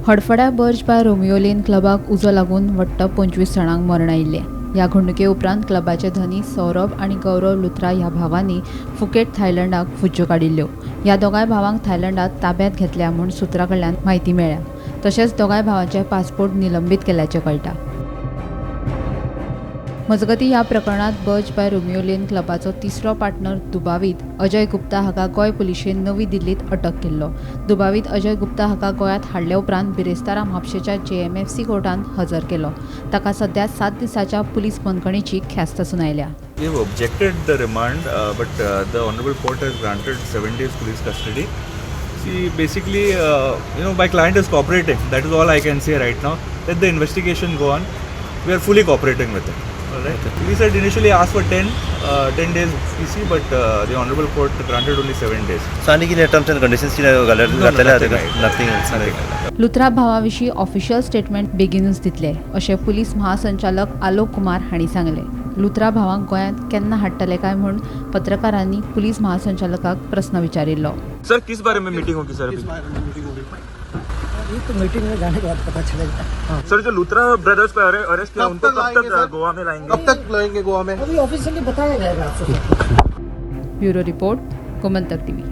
हडफड्या बर्ज bye रोमियोलेन क्लबाक उजो लागून वट्ट 25 जाणांक मरण आयिल्ले. ह्या घडणुके उपरांत क्लबाचे धनी सौरभ आनी गौरव लुथरा ह्या भावांनी फुकेट थायलंडाक फुज्ज्यो काडिल्ल्यो. ह्या दोगांय भावांक थायलंडात ताब्यांत घेतल्या म्हूण सुत्रां कडल्यान म्हायती मेळ्ळ्या. तशेंच दोगांय भावांचे पासपोर्ट निलंबीत केल्ल्याचें कळटा. मजगतीं ह्या प्रकरणात बर्ज बाय रोमियोलेन क्लबाचो तिसरो पार्टनर दुबावीत अजय गुप्ता हाका गोंय पुलिशेन नवी दिल्लीत अटक केल्लो. दुबावीत अजय गुप्ता हाका गोंयांत हाडले उपरांत बिरेस्तारा म्हापशेच्या JMFC कोर्टांत हजर केलो. ताका सध्या 7 दिसांच्या पुलीस बंदखणीची ख्यास्त सुनायल्या. We have objected the remand, but the Honorable Court has granted 7 days police custody. See, basically, my client is cooperating. That is all I can say right now. Let the investigation go on. We are fully cooperating with it. All right. Police had initially asked for 10 days PC, but the Honorable Court granted only 7 days. So, any terms and conditions nothing else. Luthra भावाविशीं official statement बेगीनूच दितले अशें police महासंचालक आलोक कुमार हांणी सांगलें. लुथरा भावांक गोंयांत केन्ना हाडटले काय म्हूण पत्रकारांनी पुलीस महासंचालकाक प्रस्न विचारिल्लो. सर किस बारे में मीटिंग होगी सर? ये तो मीटिंग में जाने के बाद पता चलेगा. सर जो लुथरा ब्रदर्स को अरेस्ट किया उनको कब तक गोवा में लाएंगे? कब तक लाएंगे गोवा में? अभी ऑफिशियली बताया जाएगा आपको. Bureau report, Gomantak TV.